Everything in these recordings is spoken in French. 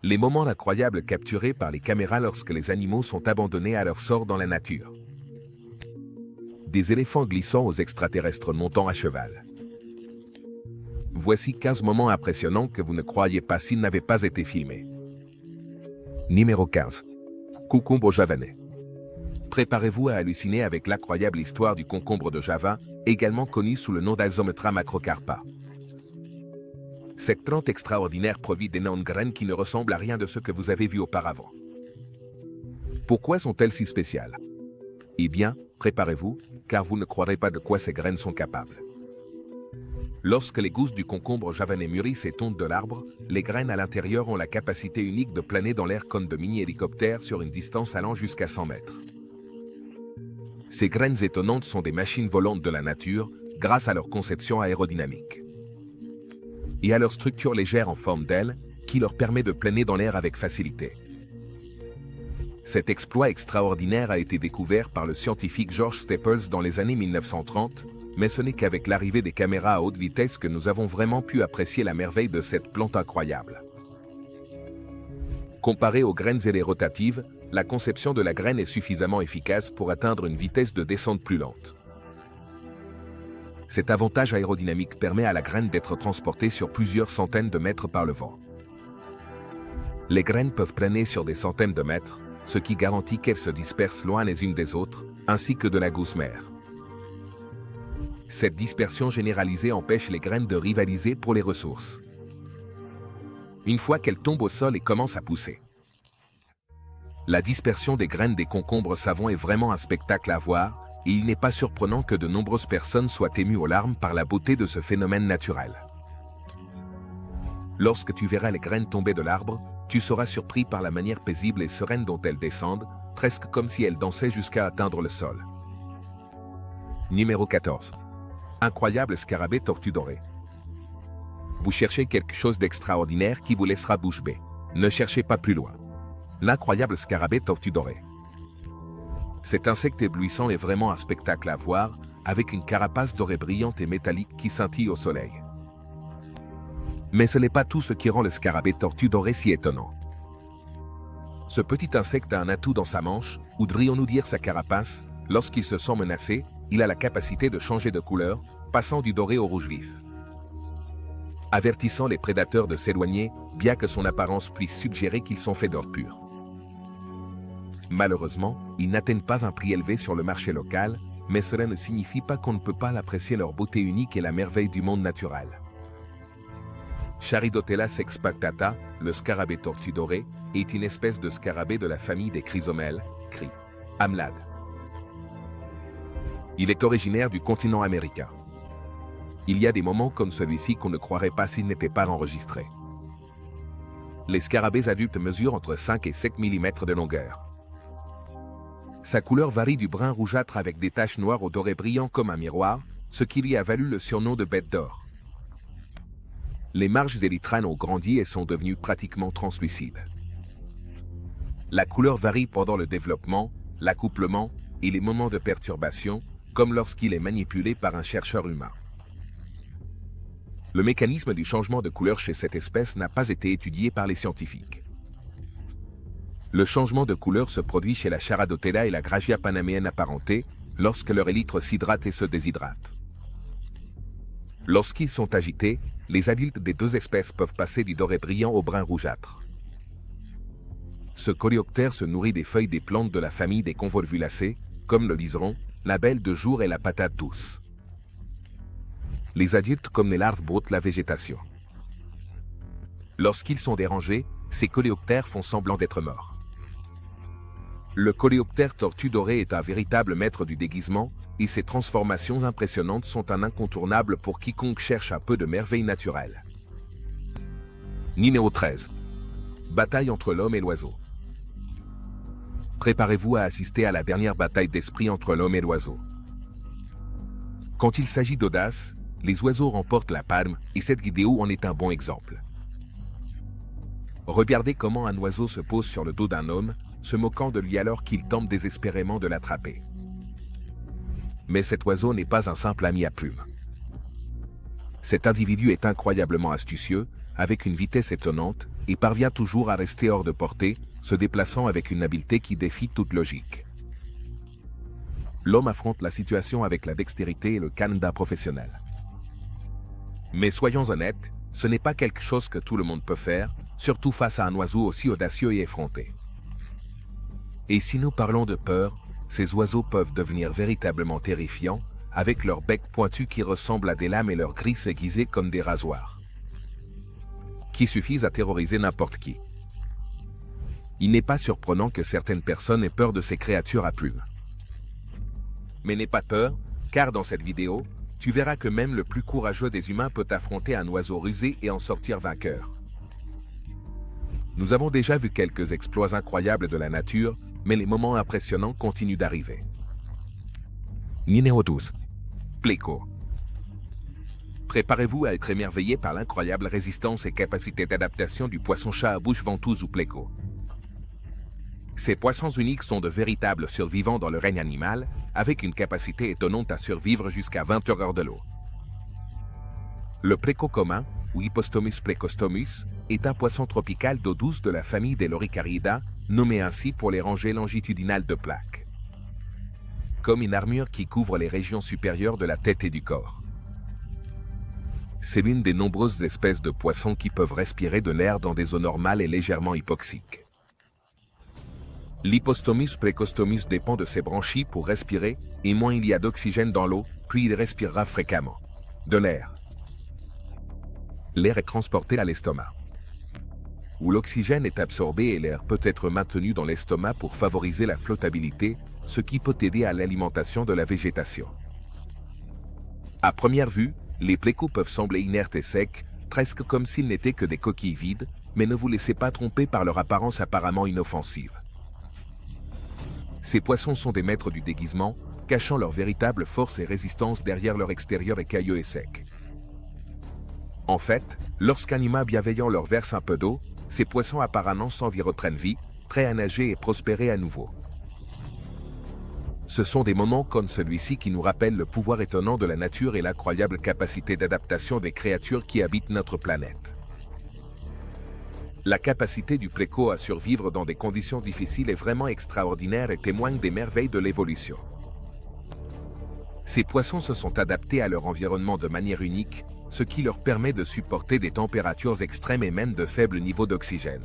Les moments incroyables capturés par les caméras lorsque les animaux sont abandonnés à leur sort dans la nature. Des éléphants glissant aux extraterrestres montant à cheval. Voici 15 moments impressionnants que vous ne croiriez pas s'ils n'avaient pas été filmés. Numéro 15. Concombre javanais. Préparez-vous à halluciner avec l'incroyable histoire du concombre de Java, également connu sous le nom d'Alzometra macrocarpa. Cette plante extraordinaire produit d'énormes graines qui ne ressemblent à rien de ce que vous avez vu auparavant. Pourquoi sont-elles si spéciales? Eh bien, préparez-vous, car vous ne croirez pas de quoi ces graines sont capables. Lorsque les gousses du concombre javanais mûrissent et tombent de l'arbre, les graines à l'intérieur ont la capacité unique de planer dans l'air comme de mini-hélicoptères sur une distance allant jusqu'à 100 mètres. Ces graines étonnantes sont des machines volantes de la nature, grâce à leur conception aérodynamique. Et à leur structure légère en forme d'aile, qui leur permet de planer dans l'air avec facilité. Cet exploit extraordinaire a été découvert par le scientifique George Staples dans les années 1930, mais ce n'est qu'avec l'arrivée des caméras à haute vitesse que nous avons vraiment pu apprécier la merveille de cette plante incroyable. Comparé aux graines ailées rotatives, la conception de la graine est suffisamment efficace pour atteindre une vitesse de descente plus lente. Cet avantage aérodynamique permet à la graine d'être transportée sur plusieurs centaines de mètres par le vent. Les graines peuvent planer sur des centaines de mètres, ce qui garantit qu'elles se dispersent loin les unes des autres, ainsi que de la gousse mère. Cette dispersion généralisée empêche les graines de rivaliser pour les ressources. Une fois qu'elles tombent au sol et commencent à pousser. La dispersion des graines des concombres savants est vraiment un spectacle à voir, et il n'est pas surprenant que de nombreuses personnes soient émues aux larmes par la beauté de ce phénomène naturel. Lorsque tu verras les graines tomber de l'arbre, tu seras surpris par la manière paisible et sereine dont elles descendent, presque comme si elles dansaient jusqu'à atteindre le sol. Numéro 14. Incroyable scarabée tortue dorée. Vous cherchez quelque chose d'extraordinaire qui vous laissera bouche bée. Ne cherchez pas plus loin. L'incroyable scarabée tortue dorée. Cet insecte éblouissant est vraiment un spectacle à voir, avec une carapace dorée brillante et métallique qui scintille au soleil. Mais ce n'est pas tout ce qui rend le scarabée tortue dorée si étonnant. Ce petit insecte a un atout dans sa manche, ou devrions-nous dire sa carapace. Lorsqu'il se sent menacé, il a la capacité de changer de couleur, passant du doré au rouge vif. Avertissant les prédateurs de s'éloigner, bien que son apparence puisse suggérer qu'ils sont faits d'or pur. Malheureusement, ils n'atteignent pas un prix élevé sur le marché local, mais cela ne signifie pas qu'on ne peut pas apprécier leur beauté unique et la merveille du monde naturel. Charidotella sexpactata, le scarabée tortue dorée, est une espèce de scarabée de la famille des chrysomèles, Amlad. Il est originaire du continent américain. Il y a des moments comme celui-ci qu'on ne croirait pas s'ils n'étaient pas enregistrés. Les scarabées adultes mesurent entre 5 et 7 mm de longueur. Sa couleur varie du brun rougeâtre avec des taches noires au doré brillant comme un miroir, ce qui lui a valu le surnom de bête d'or. Les marges élytranes ont grandi et sont devenues pratiquement translucides. La couleur varie pendant le développement, l'accouplement et les moments de perturbation, comme lorsqu'il est manipulé par un chercheur humain. Le mécanisme du changement de couleur chez cette espèce n'a pas été étudié par les scientifiques. Le changement de couleur se produit chez la Charadotella et la Gragia panaméenne apparentée, lorsque leur élytre s'hydrate et se déshydrate. Lorsqu'ils sont agités, les adultes des deux espèces peuvent passer du doré brillant au brun rougeâtre. Ce coléoptère se nourrit des feuilles des plantes de la famille des convolvulacées, comme le liseron, la belle de jour et la patate douce. Les adultes comme les larves broutent la végétation. Lorsqu'ils sont dérangés, ces coléoptères font semblant d'être morts. Le coléoptère tortue dorée est un véritable maître du déguisement, et ses transformations impressionnantes sont un incontournable pour quiconque cherche un peu de merveille naturelle. Numéro 13. Bataille entre l'homme et l'oiseau. Préparez-vous à assister à la dernière bataille d'esprit entre l'homme et l'oiseau. Quand il s'agit d'audace, les oiseaux remportent la palme, et cette vidéo en est un bon exemple. Regardez comment un oiseau se pose sur le dos d'un homme, se moquant de lui alors qu'il tente désespérément de l'attraper. Mais cet oiseau n'est pas un simple ami à plumes. Cet individu est incroyablement astucieux, avec une vitesse étonnante, et parvient toujours à rester hors de portée, se déplaçant avec une habileté qui défie toute logique. L'homme affronte la situation avec la dextérité et le Canada professionnel. Mais soyons honnêtes, ce n'est pas quelque chose que tout le monde peut faire, surtout face à un oiseau aussi audacieux et effronté. Et si nous parlons de peur, ces oiseaux peuvent devenir véritablement terrifiants, avec leur bec pointu qui ressemble à des lames et leurs grilles aiguisées comme des rasoirs, qui suffisent à terroriser n'importe qui. Il n'est pas surprenant que certaines personnes aient peur de ces créatures à plumes. Mais n'aie pas peur, car dans cette vidéo, tu verras que même le plus courageux des humains peut affronter un oiseau rusé et en sortir vainqueur. Nous avons déjà vu quelques exploits incroyables de la nature, mais les moments impressionnants continuent d'arriver. Numéro 12. Pleco. Préparez-vous à être émerveillé par l'incroyable résistance et capacité d'adaptation du poisson-chat à bouche ventouse ou Pleco. Ces poissons uniques sont de véritables survivants dans le règne animal, avec une capacité étonnante à survivre jusqu'à 20 heures de l'eau. Le Pleco commun, ou Hippostomus plecostomus, est un poisson tropical d'eau douce de la famille des Loricariida, nommé ainsi pour les rangées longitudinales de plaques. Comme une armure qui couvre les régions supérieures de la tête et du corps. C'est l'une des nombreuses espèces de poissons qui peuvent respirer de l'air dans des eaux normales et légèrement hypoxiques. L'Hippostomus plecostomus dépend de ses branchies pour respirer, et moins il y a d'oxygène dans l'eau, plus il respirera fréquemment. De l'air. L'air est transporté à l'estomac, où l'oxygène est absorbé et l'air peut être maintenu dans l'estomac pour favoriser la flottabilité, ce qui peut aider à l'alimentation de la végétation. À première vue, les plecos peuvent sembler inertes et secs, presque comme s'ils n'étaient que des coquilles vides, mais ne vous laissez pas tromper par leur apparence apparemment inoffensive. Ces poissons sont des maîtres du déguisement, cachant leur véritable force et résistance derrière leur extérieur écailleux et sec. En fait, lorsqu'un humain bienveillant leur verse un peu d'eau, ces poissons apparemment s'envirotrennent vie, prêts à nager et prospérer à nouveau. Ce sont des moments comme celui-ci qui nous rappellent le pouvoir étonnant de la nature et l'incroyable capacité d'adaptation des créatures qui habitent notre planète. La capacité du Pleco à survivre dans des conditions difficiles est vraiment extraordinaire et témoigne des merveilles de l'évolution. Ces poissons se sont adaptés à leur environnement de manière unique, ce qui leur permet de supporter des températures extrêmes et même de faibles niveaux d'oxygène.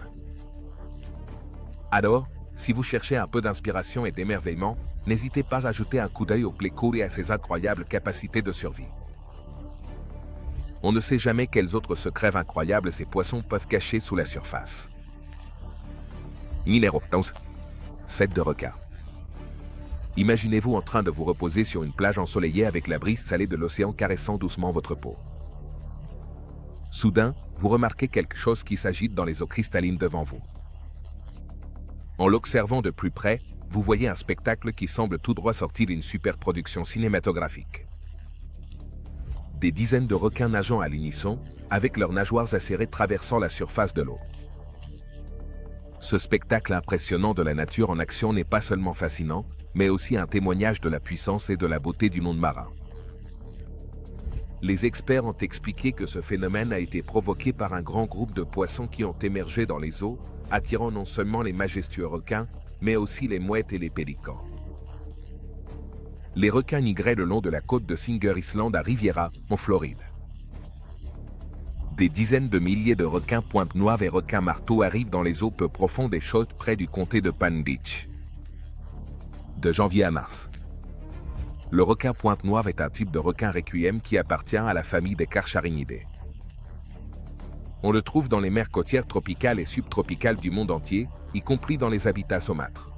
Alors, si vous cherchez un peu d'inspiration et d'émerveillement, n'hésitez pas à jeter un coup d'œil au Pleco et à ses incroyables capacités de survie. On ne sait jamais quels autres secrets incroyables ces poissons peuvent cacher sous la surface. Numéro 11. Fête de requin. Imaginez-vous en train de vous reposer sur une plage ensoleillée avec la brise salée de l'océan caressant doucement votre peau. Soudain, vous remarquez quelque chose qui s'agite dans les eaux cristallines devant vous. En l'observant de plus près, vous voyez un spectacle qui semble tout droit sorti d'une superproduction cinématographique. Des dizaines de requins nageant à l'unisson, avec leurs nageoires acérées traversant la surface de l'eau. Ce spectacle impressionnant de la nature en action n'est pas seulement fascinant, mais aussi un témoignage de la puissance et de la beauté du monde marin. Les experts ont expliqué que ce phénomène a été provoqué par un grand groupe de poissons qui ont émergé dans les eaux, attirant non seulement les majestueux requins, mais aussi les mouettes et les pélicans. Les requins migraient le long de la côte de Singer Island à Riviera, en Floride. Des dizaines de milliers de requins pointe-noire et requins marteaux arrivent dans les eaux peu profondes et chaudes près du comté de Palm Beach. De janvier à mars. Le requin pointe-noire est un type de requin requiem qui appartient à la famille des Carcharinidés. On le trouve dans les mers côtières tropicales et subtropicales du monde entier, y compris dans les habitats saumâtres.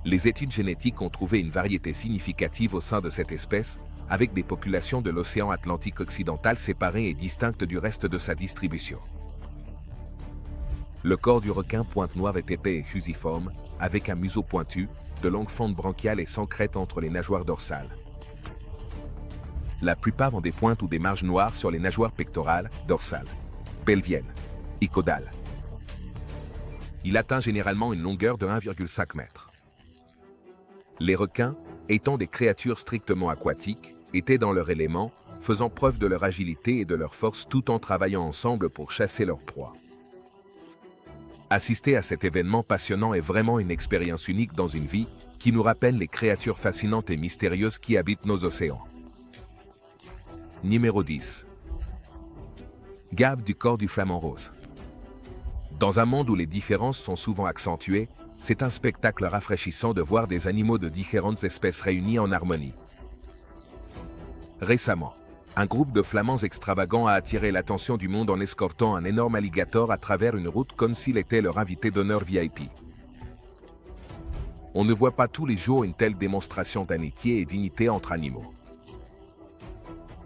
Les études génétiques ont trouvé une variété significative au sein de cette espèce, avec des populations de l'océan Atlantique occidental séparées et distinctes du reste de sa distribution. Le corps du requin pointe-noire est épais et fusiforme, avec un museau pointu, de longues fentes branchiales et sans crête entre les nageoires dorsales. La plupart ont des pointes ou des marges noires sur les nageoires pectorales, dorsales, pelviennes et caudales. Il atteint généralement une longueur de 1,5 m. Les requins, étant des créatures strictement aquatiques, étaient dans leur élément, faisant preuve de leur agilité et de leur force tout en travaillant ensemble pour chasser leur proie. Assister à cet événement passionnant est vraiment une expérience unique dans une vie qui nous rappelle les créatures fascinantes et mystérieuses qui habitent nos océans. Numéro 10. Garde du corps du flamant rose. Dans un monde où les différences sont souvent accentuées, c'est un spectacle rafraîchissant de voir des animaux de différentes espèces réunis en harmonie. Récemment, un groupe de flamands extravagants a attiré l'attention du monde en escortant un énorme alligator à travers une route comme s'il était leur invité d'honneur VIP. On ne voit pas tous les jours une telle démonstration d'amitié et d'unité entre animaux.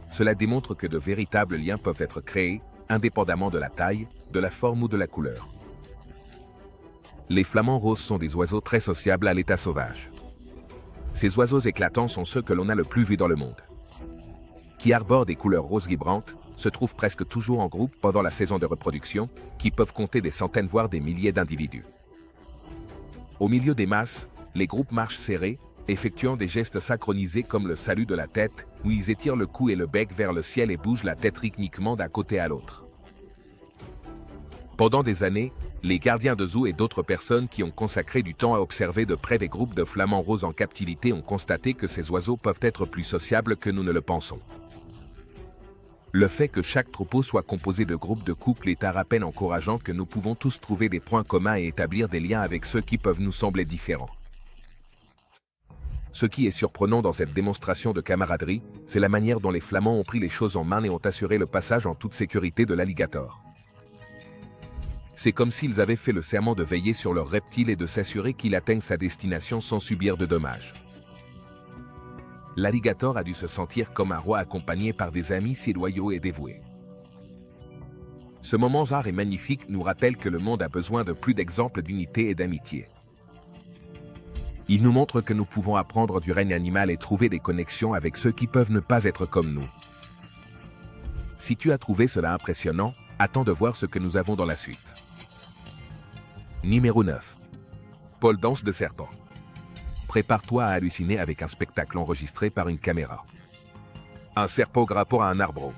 Cela démontre que de véritables liens peuvent être créés, indépendamment de la taille, de la forme ou de la couleur. Les flamants roses sont des oiseaux très sociables à l'état sauvage. Ces oiseaux éclatants sont ceux que l'on a le plus vus dans le monde. Qui arborent des couleurs roses vibrantes, se trouvent presque toujours en groupe pendant la saison de reproduction, qui peuvent compter des centaines voire des milliers d'individus. Au milieu des masses, les groupes marchent serrés, effectuant des gestes synchronisés comme le salut de la tête, où ils étirent le cou et le bec vers le ciel et bougent la tête rythmiquement d'un côté à l'autre. Pendant des années, les gardiens de zoo et d'autres personnes qui ont consacré du temps à observer de près des groupes de flamants roses en captivité ont constaté que ces oiseaux peuvent être plus sociables que nous ne le pensons. Le fait que chaque troupeau soit composé de groupes de couples est à peine encourageant que nous pouvons tous trouver des points communs et établir des liens avec ceux qui peuvent nous sembler différents. Ce qui est surprenant dans cette démonstration de camaraderie, c'est la manière dont les flamands ont pris les choses en main et ont assuré le passage en toute sécurité de l'alligator. C'est comme s'ils avaient fait le serment de veiller sur leur reptile et de s'assurer qu'il atteigne sa destination sans subir de dommages. L'alligator a dû se sentir comme un roi accompagné par des amis si loyaux et dévoués. Ce moment rare et magnifique nous rappelle que le monde a besoin de plus d'exemples d'unité et d'amitié. Il nous montre que nous pouvons apprendre du règne animal et trouver des connexions avec ceux qui peuvent ne pas être comme nous. Si tu as trouvé cela impressionnant, attends de voir ce que nous avons dans la suite. Numéro 9. Pole dance de serpent. Prépare-toi à halluciner avec un spectacle enregistré par une caméra. Un serpent grimpant à un arbre.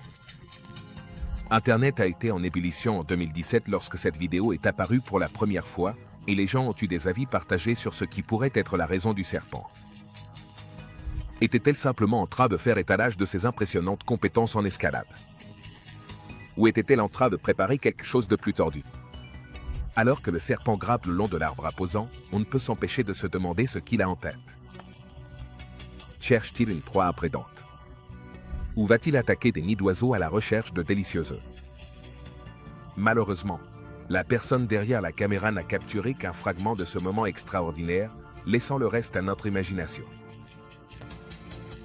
Internet a été en ébullition en 2017 lorsque cette vidéo est apparue pour la première fois, et les gens ont eu des avis partagés sur ce qui pourrait être la raison du serpent. Était-elle simplement en train de faire étalage de ses impressionnantes compétences en escalade? Ou était-elle en train de préparer quelque chose de plus tordu? Alors que le serpent grimpe le long de l'arbre imposant, on ne peut s'empêcher de se demander ce qu'il a en tête. Cherche-t-il une proie imprédante? Ou va-t-il attaquer des nids d'oiseaux à la recherche de délicieux œufs? Malheureusement, la personne derrière la caméra n'a capturé qu'un fragment de ce moment extraordinaire, laissant le reste à notre imagination.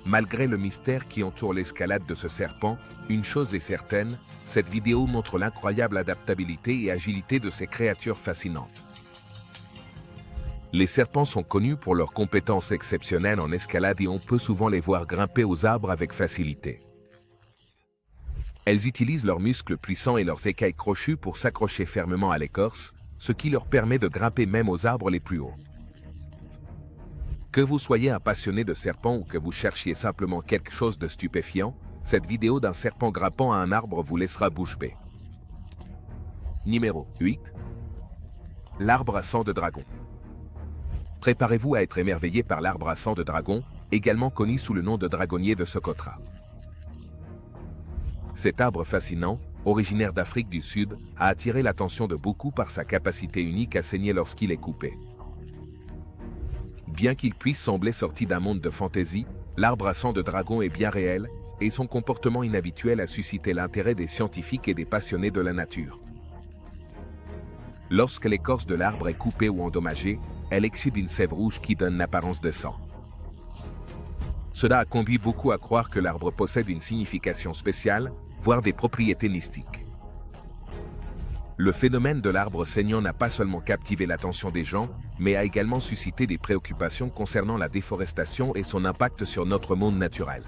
Malgré le mystère qui entoure l'escalade de ce serpent, une chose est certaine, cette vidéo montre l'incroyable adaptabilité et agilité de ces créatures fascinantes. Les serpents sont connus pour leurs compétences exceptionnelles en escalade et on peut souvent les voir grimper aux arbres avec facilité. Elles utilisent leurs muscles puissants et leurs écailles crochues pour s'accrocher fermement à l'écorce, ce qui leur permet de grimper même aux arbres les plus hauts. Que vous soyez un passionné de serpents ou que vous cherchiez simplement quelque chose de stupéfiant, cette vidéo d'un serpent grimpant à un arbre vous laissera bouche bée. Numéro 8. L'arbre à sang de dragon. Préparez-vous à être émerveillé par l'arbre à sang de dragon, également connu sous le nom de dragonnier de Socotra. Cet arbre fascinant, originaire d'Afrique du Sud, a attiré l'attention de beaucoup par sa capacité unique à saigner lorsqu'il est coupé. Bien qu'il puisse sembler sorti d'un monde de fantaisie, l'arbre à sang de dragon est bien réel, et son comportement inhabituel a suscité l'intérêt des scientifiques et des passionnés de la nature. Lorsque l'écorce de l'arbre est coupée ou endommagée, elle exude une sève rouge qui donne l'apparence de sang. Cela a conduit beaucoup à croire que l'arbre possède une signification spéciale, voire des propriétés mystiques. Le phénomène de l'arbre saignant n'a pas seulement captivé l'attention des gens, mais a également suscité des préoccupations concernant la déforestation et son impact sur notre monde naturel.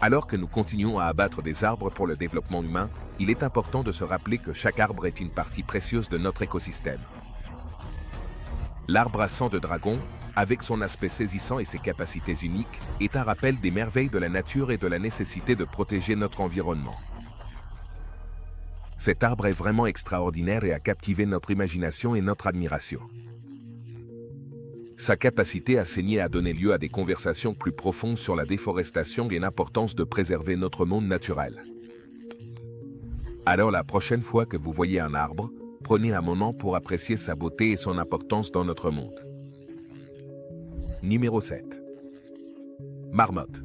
Alors que nous continuons à abattre des arbres pour le développement humain, il est important de se rappeler que chaque arbre est une partie précieuse de notre écosystème. L'arbre à sang de dragon, avec son aspect saisissant et ses capacités uniques, est un rappel des merveilles de la nature et de la nécessité de protéger notre environnement. Cet arbre est vraiment extraordinaire et a captivé notre imagination et notre admiration. Sa capacité à saigner a donné lieu à des conversations plus profondes sur la déforestation et l'importance de préserver notre monde naturel. Alors la prochaine fois que vous voyez un arbre, prenez un moment pour apprécier sa beauté et son importance dans notre monde. Numéro 7. Marmotte.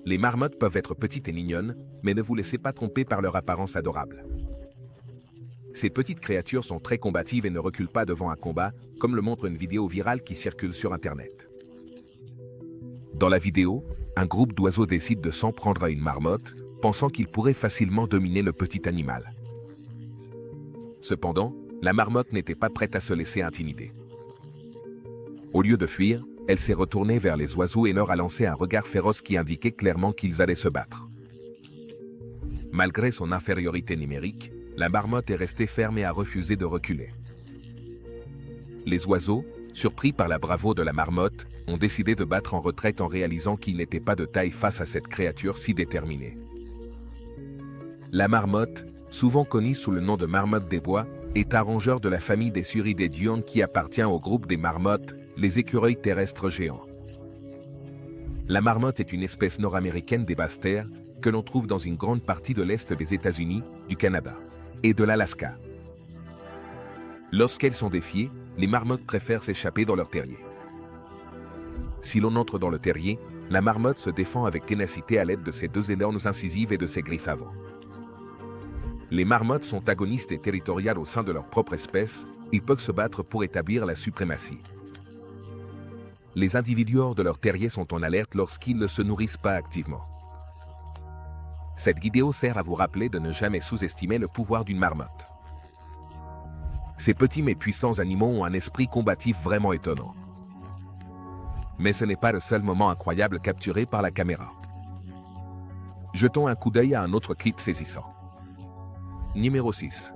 Les marmottes peuvent être petites et mignonnes, mais ne vous laissez pas tromper par leur apparence adorable. Ces petites créatures sont très combatives et ne reculent pas devant un combat, comme le montre une vidéo virale qui circule sur Internet. Dans la vidéo, un groupe d'oiseaux décide de s'en prendre à une marmotte, pensant qu'il pourrait facilement dominer le petit animal. Cependant, la marmotte n'était pas prête à se laisser intimider. Au lieu de fuir, elle s'est retournée vers les oiseaux et leur a lancé un regard féroce qui indiquait clairement qu'ils allaient se battre. Malgré son infériorité numérique, la marmotte est restée ferme et a refusé de reculer. Les oiseaux, surpris par la bravoure de la marmotte, ont décidé de battre en retraite en réalisant qu'ils n'étaient pas de taille face à cette créature si déterminée. La marmotte, souvent connue sous le nom de marmotte des bois, est un rongeur de la famille des Suridae qui appartient au groupe des marmottes, les écureuils terrestres géants. La marmotte est une espèce nord-américaine des basses terres que l'on trouve dans une grande partie de l'Est des États-Unis, du Canada et de l'Alaska. Lorsqu'elles sont défiées, les marmottes préfèrent s'échapper dans leur terrier. Si l'on entre dans le terrier, la marmotte se défend avec ténacité à l'aide de ses deux énormes incisives et de ses griffes avant. Les marmottes sont agonistes et territoriales au sein de leur propre espèce, ils peuvent se battre pour établir la suprématie. Les individus hors de leur terrier sont en alerte lorsqu'ils ne se nourrissent pas activement. Cette vidéo sert à vous rappeler de ne jamais sous-estimer le pouvoir d'une marmotte. Ces petits mais puissants animaux ont un esprit combatif vraiment étonnant. Mais ce n'est pas le seul moment incroyable capturé par la caméra. Jetons un coup d'œil à un autre clip saisissant. Numéro 6.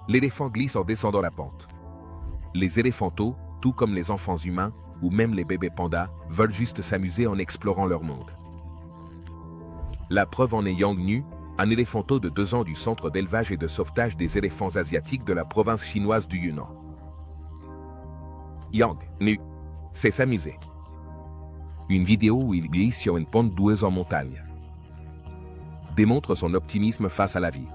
L'éléphant glisse en descendant la pente. Les éléphantos, tout comme les enfants humains, ou même les bébés pandas, veulent juste s'amuser en explorant leur monde. La preuve en est Yang Nu, un éléphanto de 2 ans du centre d'élevage et de sauvetage des éléphants asiatiques de la province chinoise du Yunnan. Yang Nu sait s'amuser. Une vidéo où il glisse sur une pente boueuse en montagne démontre son optimisme face à la vie.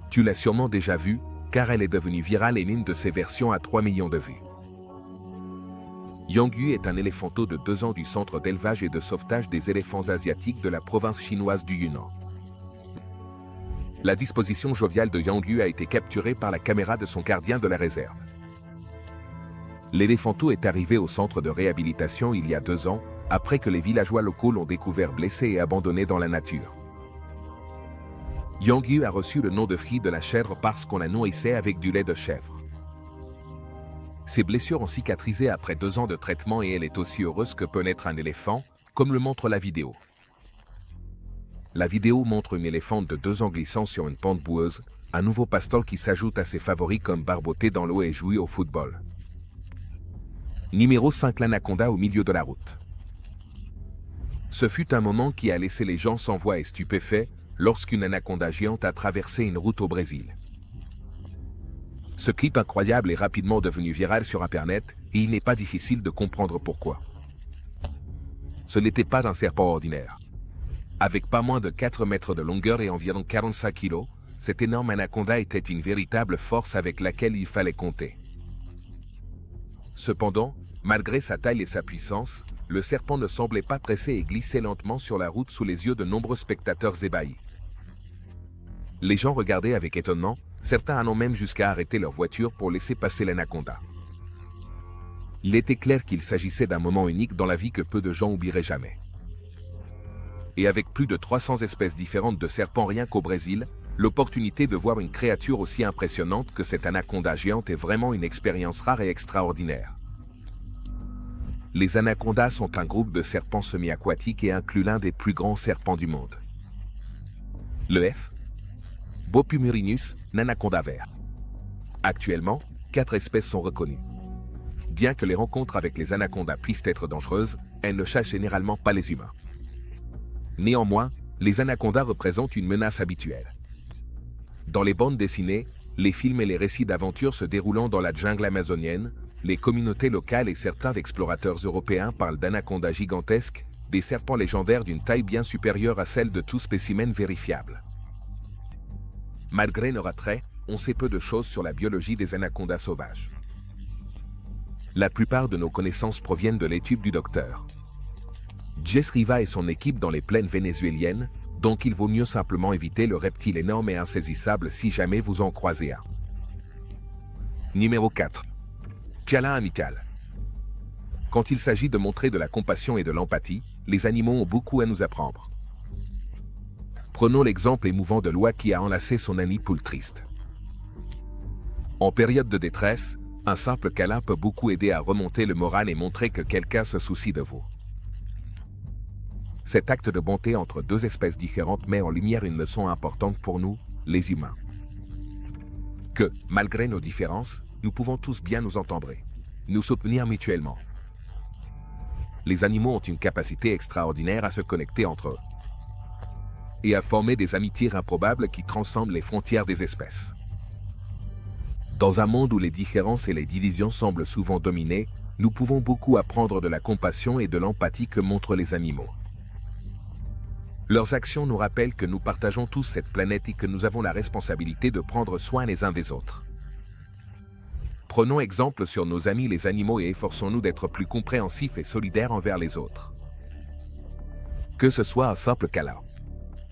Tu l'as sûrement déjà vue, car elle est devenue virale et l'une de ses versions a 3 millions de vues. Yang Yu est un éléphanto de 2 ans du centre d'élevage et de sauvetage des éléphants asiatiques de la province chinoise du Yunnan. La disposition joviale de Yang Yu a été capturée par la caméra de son gardien de la réserve. L'éléphanto est arrivé au centre de réhabilitation il y a 2 ans, après que les villageois locaux l'ont découvert blessé et abandonné dans la nature. Yang Yu a reçu le nom de fille de la chèvre parce qu'on la nourrissait avec du lait de chèvre. Ses blessures ont cicatrisé après 2 ans de traitement et elle est aussi heureuse que peut l'être un éléphant, comme le montre la vidéo. La vidéo montre une éléphante de 2 ans glissant sur une pente boueuse, un nouveau pastoral qui s'ajoute à ses favoris comme barboter dans l'eau et jouer au football. Numéro 5. L'anaconda au milieu de la route. Ce fut un moment qui a laissé les gens sans voix et stupéfaits lorsqu'une anaconda géante a traversé une route au Brésil. Ce clip incroyable est rapidement devenu viral sur Internet et il n'est pas difficile de comprendre pourquoi. Ce n'était pas un serpent ordinaire. Avec pas moins de 4 mètres de longueur et environ 45 kilos, cette énorme anaconda était une véritable force avec laquelle il fallait compter. Cependant, malgré sa taille et sa puissance, le serpent ne semblait pas pressé et glissait lentement sur la route sous les yeux de nombreux spectateurs ébahis. Les gens regardaient avec étonnement, certains allant même jusqu'à arrêter leur voiture pour laisser passer l'anaconda. Il était clair qu'il s'agissait d'un moment unique dans la vie que peu de gens oublieraient jamais. Et avec plus de 300 espèces différentes de serpents rien qu'au Brésil, l'opportunité de voir une créature aussi impressionnante que cette anaconda géante est vraiment une expérience rare et extraordinaire. Les anacondas sont un groupe de serpents semi-aquatiques et incluent l'un des plus grands serpents du monde. Le F. Bopumurinus, l'anaconda vert. Actuellement, 4 espèces sont reconnues. Bien que les rencontres avec les anacondas puissent être dangereuses, elles ne chassent généralement pas les humains. Néanmoins, les anacondas représentent une menace habituelle. Dans les bandes dessinées, les films et les récits d'aventures se déroulant dans la jungle amazonienne, les communautés locales et certains explorateurs européens parlent d'anacondas gigantesques, des serpents légendaires d'une taille bien supérieure à celle de tout spécimen vérifiable. Malgré leur attrait, on sait peu de choses sur la biologie des anacondas sauvages. La plupart de nos connaissances proviennent de l'étude du docteur Jess Riva et son équipe dans les plaines vénézuéliennes, donc il vaut mieux simplement éviter le reptile énorme et insaisissable si jamais vous en croisez un. Numéro 4. Câlin amical. Quand il s'agit de montrer de la compassion et de l'empathie, les animaux ont beaucoup à nous apprendre. Prenons l'exemple émouvant de Loi qui a enlacé son ami poule triste. En période de détresse, un simple câlin peut beaucoup aider à remonter le moral et montrer que quelqu'un se soucie de vous. Cet acte de bonté entre deux espèces différentes met en lumière une leçon importante pour nous, les humains. Que, malgré nos différences, nous pouvons tous bien nous entendre, nous soutenir mutuellement. Les animaux ont une capacité extraordinaire à se connecter entre eux et à former des amitiés improbables qui transcendent les frontières des espèces. Dans un monde où les différences et les divisions semblent souvent dominer, nous pouvons beaucoup apprendre de la compassion et de l'empathie que montrent les animaux. Leurs actions nous rappellent que nous partageons tous cette planète et que nous avons la responsabilité de prendre soin les uns des autres. Prenons exemple sur nos amis les animaux et efforçons-nous d'être plus compréhensifs et solidaires envers les autres. Que ce soit un simple câlin,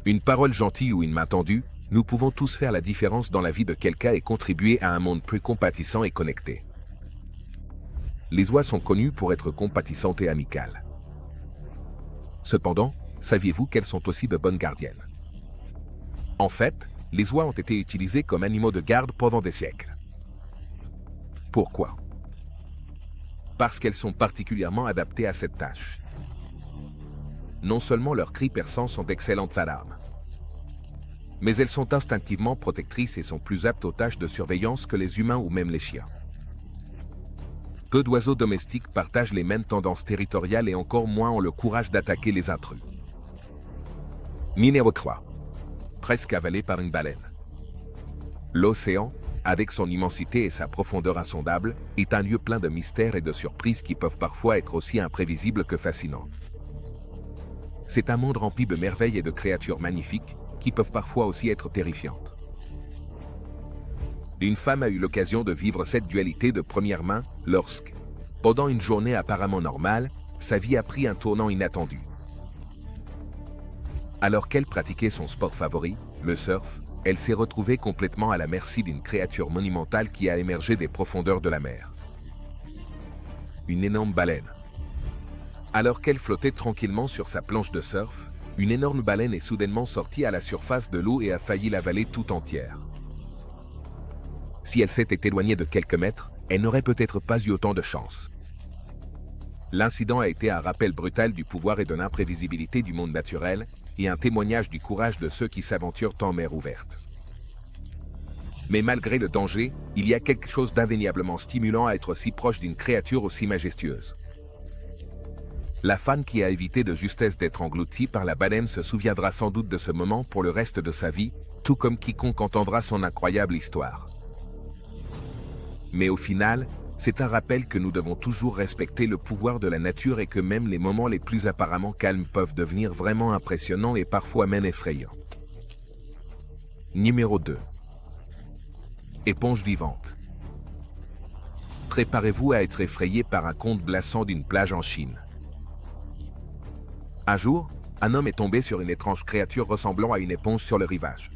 une parole gentille ou une main tendue, nous pouvons tous faire la différence dans la vie de quelqu'un et contribuer à un monde plus compatissant et connecté. Les oies sont connues pour être compatissantes et amicales. Cependant, saviez-vous qu'elles sont aussi de bonnes gardiennes? En fait, les oies ont été utilisées comme animaux de garde pendant des siècles. Pourquoi? Parce qu'elles sont particulièrement adaptées à cette tâche. Non seulement leurs cris perçants sont d'excellentes alarmes, mais elles sont instinctivement protectrices et sont plus aptes aux tâches de surveillance que les humains ou même les chiens. Peu d'oiseaux domestiques partagent les mêmes tendances territoriales et encore moins ont le courage d'attaquer les intrus. Numéro 3. Presque avalé par une baleine. L'océan, avec son immensité et sa profondeur insondable, est un lieu plein de mystères et de surprises qui peuvent parfois être aussi imprévisibles que fascinants. C'est un monde rempli de merveilles et de créatures magnifiques, qui peuvent parfois aussi être terrifiantes. Une femme a eu l'occasion de vivre cette dualité de première main lorsque, pendant une journée apparemment normale, sa vie a pris un tournant inattendu. Alors qu'elle pratiquait son sport favori, le surf, elle s'est retrouvée complètement à la merci d'une créature monumentale qui a émergé des profondeurs de la mer. Une énorme baleine. Alors qu'elle flottait tranquillement sur sa planche de surf, une énorme baleine est soudainement sortie à la surface de l'eau et a failli l'avaler tout entière. Si elle s'était éloignée de quelques mètres, elle n'aurait peut-être pas eu autant de chance. L'incident a été un rappel brutal du pouvoir et de l'imprévisibilité du monde naturel, et un témoignage du courage de ceux qui s'aventurent en mer ouverte. Mais malgré le danger, il y a quelque chose d'indéniablement stimulant à être si proche d'une créature aussi majestueuse. La fan qui a évité de justesse d'être engloutie par la baleine se souviendra sans doute de ce moment pour le reste de sa vie, tout comme quiconque entendra son incroyable histoire. Mais au final, c'est un rappel que nous devons toujours respecter le pouvoir de la nature et que même les moments les plus apparemment calmes peuvent devenir vraiment impressionnants et parfois même effrayants. Numéro 2. Éponge vivante. Préparez-vous à être effrayé par un conte glaçant d'une plage en Chine. Un jour, un homme est tombé sur une étrange créature ressemblant à une éponge sur le rivage.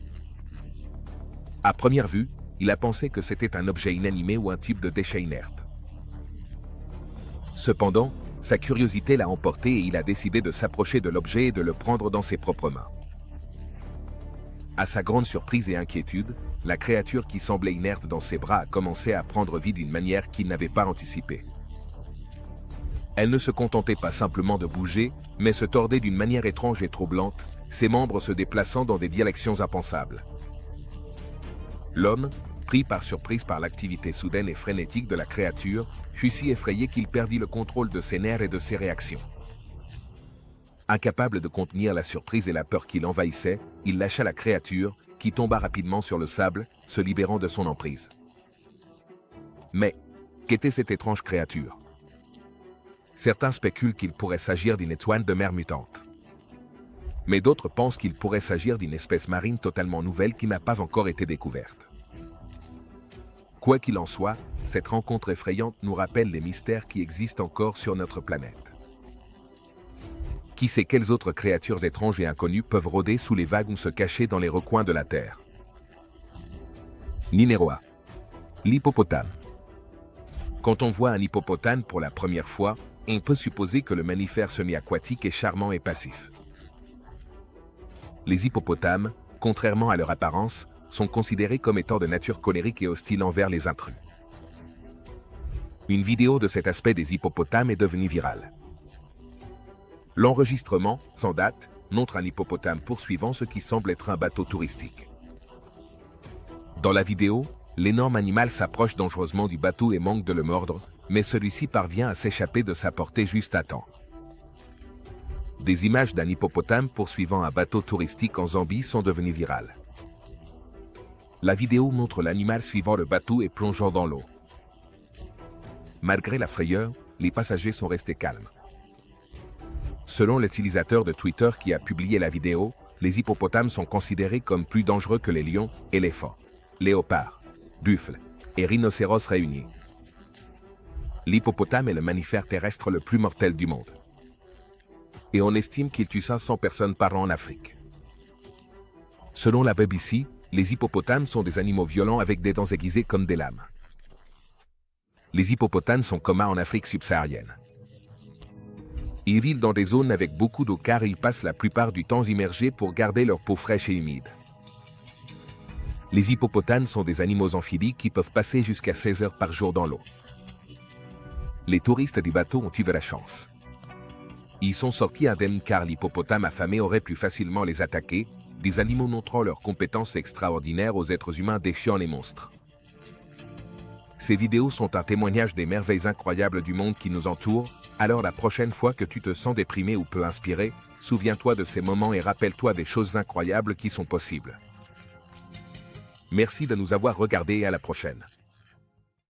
À première vue, il a pensé que c'était un objet inanimé ou un type de déchet inerte. Cependant, sa curiosité l'a emporté et il a décidé de s'approcher de l'objet et de le prendre dans ses propres mains. À sa grande surprise et inquiétude, la créature qui semblait inerte dans ses bras a commencé à prendre vie d'une manière qu'il n'avait pas anticipée. Elle ne se contentait pas simplement de bouger, mais se tordait d'une manière étrange et troublante, ses membres se déplaçant dans des directions impensables. L'homme, Pris par surprise par l'activité soudaine et frénétique de la créature, fut si effrayé qu'il perdit le contrôle de ses nerfs et de ses réactions. Incapable de contenir la surprise et la peur qui l'envahissait, il lâcha la créature, qui tomba rapidement sur le sable, se libérant de son emprise. Mais, qu'était cette étrange créature? Certains spéculent qu'il pourrait s'agir d'une étoile de mer mutante. Mais d'autres pensent qu'il pourrait s'agir d'une espèce marine totalement nouvelle qui n'a pas encore été découverte. Quoi qu'il en soit, cette rencontre effrayante nous rappelle les mystères qui existent encore sur notre planète. Qui sait quelles autres créatures étranges et inconnues peuvent rôder sous les vagues ou se cacher dans les recoins de la Terre? Numéro 1. L'hippopotame. Quand on voit un hippopotame pour la première fois, on peut supposer que le mammifère semi-aquatique est charmant et passif. Les hippopotames, contrairement à leur apparence, sont considérés comme étant de nature colérique et hostile envers les intrus. Une vidéo de cet aspect des hippopotames est devenue virale. L'enregistrement, sans date, montre un hippopotame poursuivant ce qui semble être un bateau touristique. Dans la vidéo, l'énorme animal s'approche dangereusement du bateau et manque de le mordre, mais celui-ci parvient à s'échapper de sa portée juste à temps. Des images d'un hippopotame poursuivant un bateau touristique en Zambie sont devenues virales. La vidéo montre l'animal suivant le bateau et plongeant dans l'eau. Malgré la frayeur, les passagers sont restés calmes. Selon l'utilisateur de Twitter qui a publié la vidéo, les hippopotames sont considérés comme plus dangereux que les lions, éléphants, léopards, buffles et rhinocéros réunis. L'hippopotame est le mammifère terrestre le plus mortel du monde. Et on estime qu'il tue 500 personnes par an en Afrique. Selon la BBC, les hippopotames sont des animaux violents avec des dents aiguisées comme des lames. Les hippopotames sont communs en Afrique subsaharienne. Ils vivent dans des zones avec beaucoup d'eau car ils passent la plupart du temps immergés pour garder leur peau fraîche et humide. Les hippopotames sont des animaux amphibies qui peuvent passer jusqu'à 16 heures par jour dans l'eau. Les touristes des bateaux ont eu de la chance. Ils sont sortis indemnes car l'hippopotame affamé aurait pu facilement les attaquer, des animaux montrant leurs compétences extraordinaires aux êtres humains défiant les monstres. Ces vidéos sont un témoignage des merveilles incroyables du monde qui nous entoure, alors la prochaine fois que tu te sens déprimé ou peu inspiré, souviens-toi de ces moments et rappelle-toi des choses incroyables qui sont possibles. Merci de nous avoir regardés et à la prochaine.